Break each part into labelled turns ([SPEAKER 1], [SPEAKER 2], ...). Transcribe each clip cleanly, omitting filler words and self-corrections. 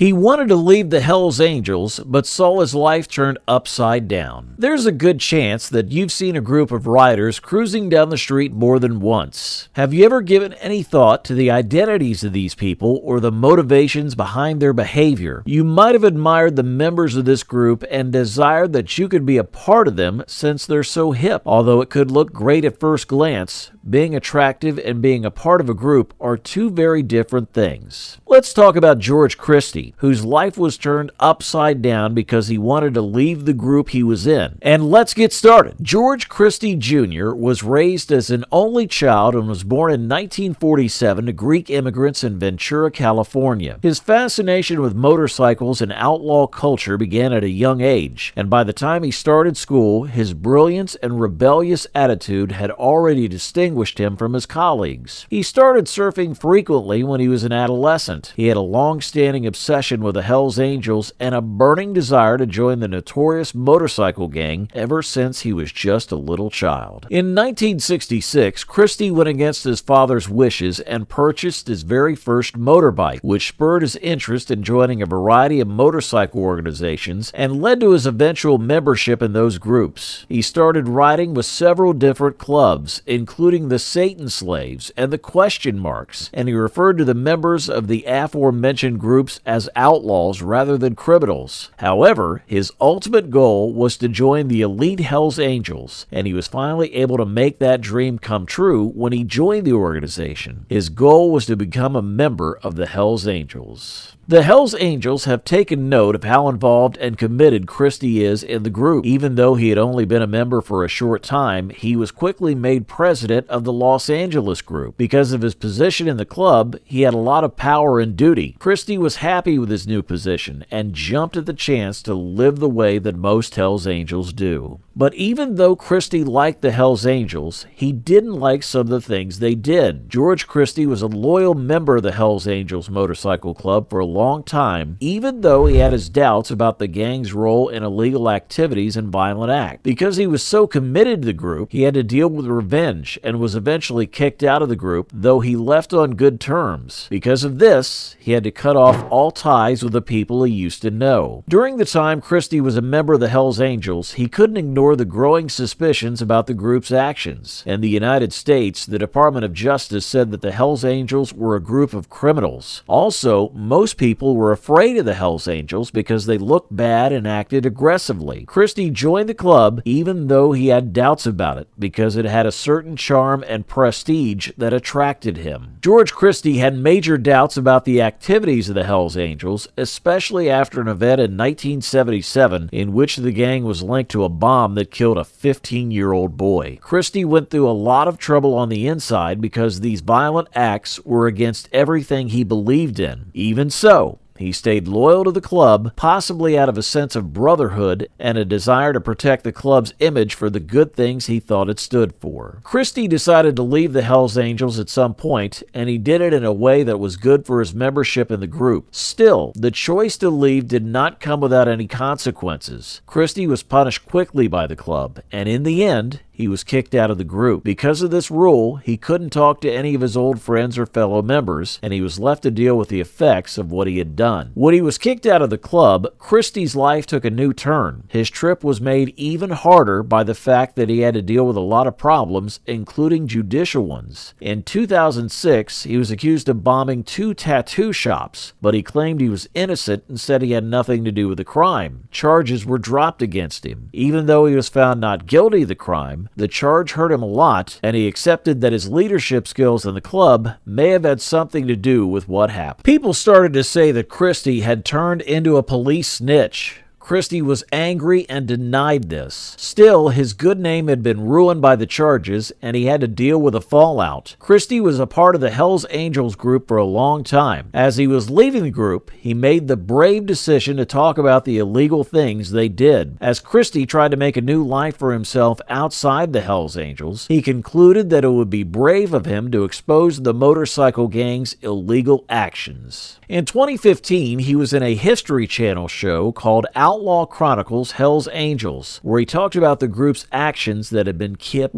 [SPEAKER 1] He wanted to leave the Hells Angels, but saw his life turned upside down. There's a good chance that you've seen a group of riders cruising down the street more than once. Have you ever given any thought to the identities of these people or the motivations behind their behavior? You might have admired the members of this group and desired that you could be a part of them since they're so hip. Although it could look great at first glance, being attractive and being a part of a group are two very different things. Let's talk about George Christie, whose life was turned upside down because he wanted to leave the group he was in. And let's get started. George Christie Jr. was raised as an only child and was born in 1947 to Greek immigrants in Ventura, California. His fascination with motorcycles and outlaw culture began at a young age, and by the time he started school, his brilliance and rebellious attitude had already distinguished him from his colleagues. He started surfing frequently when he was an adolescent. He had a long-standing obsession with the Hells Angels and a burning desire to join the notorious motorcycle gang ever since he was just a little child. In 1966, Christie went against his father's wishes and purchased his very first motorbike, which spurred his interest in joining a variety of motorcycle organizations and led to his eventual membership in those groups. He started riding with several different clubs, including the Satan Slaves and the Question Marks, and he referred to the members of the aforementioned groups as outlaws rather than criminals. However, his ultimate goal was to join the elite Hells Angels, and he was finally able to make that dream come true when he joined the organization. His goal was to become a member of the Hells Angels. The Hells Angels have taken note of how involved and committed Christie is in the group. Even though he had only been a member for a short time, he was quickly made president of the Los Angeles group. Because of his position in the club, he had a lot of power and duty. Christie was happy with his new position and jumped at the chance to live the way that most Hells Angels do. But even though Christie liked the Hells Angels, he didn't like some of the things they did. George Christie was a loyal member of the Hells Angels Motorcycle Club for a long time, even though he had his doubts about the gang's role in illegal activities and violent acts. Because he was so committed to the group, he had to deal with revenge and was eventually kicked out of the group, though he left on good terms. Because of this, he had to cut off all ties with the people he used to know. During the time Christie was a member of the Hells Angels, he couldn't ignore the growing suspicions about the group's actions. In the United States, the Department of Justice said that the Hells Angels were a group of criminals. Also, most people were afraid of the Hells Angels because they looked bad and acted aggressively. Christie joined the club even though he had doubts about it because it had a certain charm and prestige that attracted him. George Christie had major doubts about the activities of the Hells Angels, especially after an event in 1977 in which the gang was linked to a bomb that killed a 15-year-old boy. Christie went through a lot of trouble on the inside because these violent acts were against everything he believed in. Even so, he stayed loyal to the club, possibly out of a sense of brotherhood and a desire to protect the club's image for the good things he thought it stood for. Christie decided to leave the Hells Angels at some point, and he did it in a way that was good for his membership in the group. Still, the choice to leave did not come without any consequences. Christie was punished quickly by the club, and in the end, he was kicked out of the group. Because of this rule, he couldn't talk to any of his old friends or fellow members, and he was left to deal with the effects of what he had done. When he was kicked out of the club, Christie's life took a new turn. His trip was made even harder by the fact that he had to deal with a lot of problems, including judicial ones. In 2006, he was accused of bombing 2 tattoo shops, but he claimed he was innocent and said he had nothing to do with the crime. Charges were dropped against him. Even though he was found not guilty of the crime, the charge hurt him a lot, and he accepted that his leadership skills in the club may have had something to do with what happened. People started to say that Christie had turned into a police snitch. Christie was angry and denied this. Still, his good name had been ruined by the charges, and he had to deal with the fallout. Christie was a part of the Hells Angels group for a long time. As he was leaving the group, he made the brave decision to talk about the illegal things they did. As Christie tried to make a new life for himself outside the Hells Angels, he concluded that it would be brave of him to expose the motorcycle gang's illegal actions. In 2015, he was in a History Channel show called Outlaw Outlaw Chronicles Hell's Angels, where he talked about the group's actions that had been kept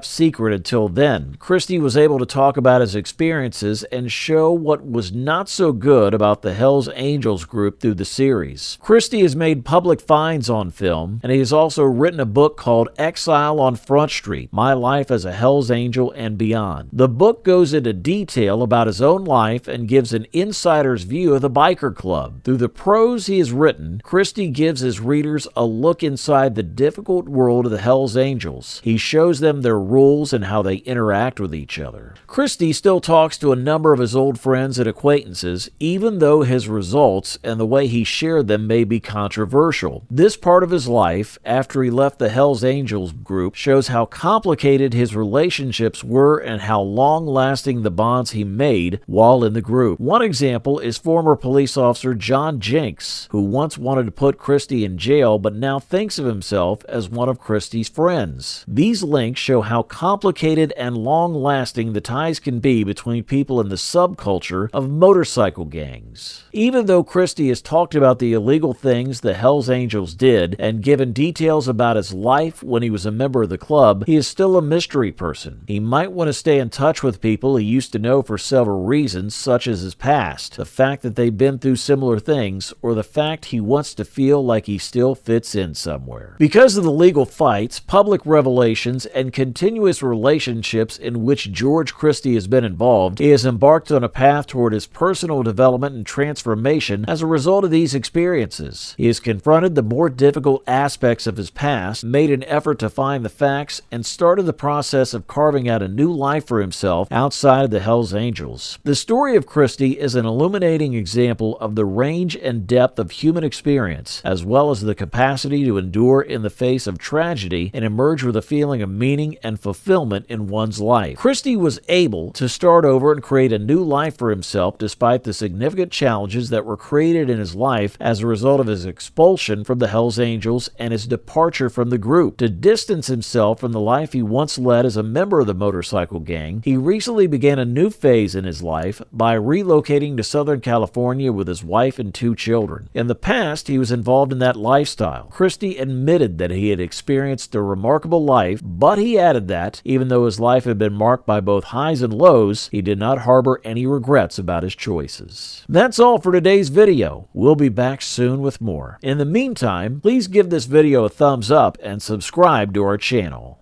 [SPEAKER 1] secret until then. Christie was able to talk about his experiences and show what was not so good about the Hell's Angels group through the series. Christie has made public finds on film, and he has also written a book called Exile on Front Street: My Life as a Hell's Angel and Beyond. The book goes into detail about his own life and gives an insider's view of the biker club. Through the prose he has written, Christie gives his readers a look inside the difficult world of the Hell's Angels. He shows them their rules and how they interact with each other. Christie still talks to a number of his old friends and acquaintances, even though his results and the way he shared them may be controversial. This part of his life, after he left the Hell's Angels group, shows how complicated his relationships were and how long-lasting the bonds he made while in the group. One example is former police officer John Jenks, who once wanted to put Christie in jail but now thinks of himself as one of Christie's friends. These links show how complicated and long-lasting the ties can be between people in the subculture of motorcycle gangs. Even though Christie has talked about the illegal things the Hell's Angels did and given details about his life when he was a member of the club, he is still a mystery person. He might want to stay in touch with people he used to know for several reasons, such as his past, the fact that they've been through similar things, or the fact he wants to feel like he still fits in somewhere. Because of the legal fights, public revelations, and continuous relationships in which George Christie has been involved, he has embarked on a path toward his personal development and transformation as a result of these experiences. He has confronted the more difficult aspects of his past, made an effort to find the facts, and started the process of carving out a new life for himself outside of the Hell's Angels. The story of Christie is an illuminating example of the range and depth of human experience, as well as the capacity to endure in the face of tragedy and emerge with a feeling of meaning and fulfillment in one's life. Christie was able to start over and create a new life for himself despite the significant challenges that were created in his life as a result of his expulsion from the Hell's Angels and his departure from the group. To distance himself from the life he once led as a member of the motorcycle gang, he recently began a new phase in his life by relocating to Southern California with his wife and 2 children. In the past, he was involved in that lifestyle. Christie admitted that he had experienced a remarkable life, but he added that, even though his life had been marked by both highs and lows, he did not harbor any regrets about his choices. That's all for today's video. We'll be back soon with more. In the meantime, please give this video a thumbs up and subscribe to our channel.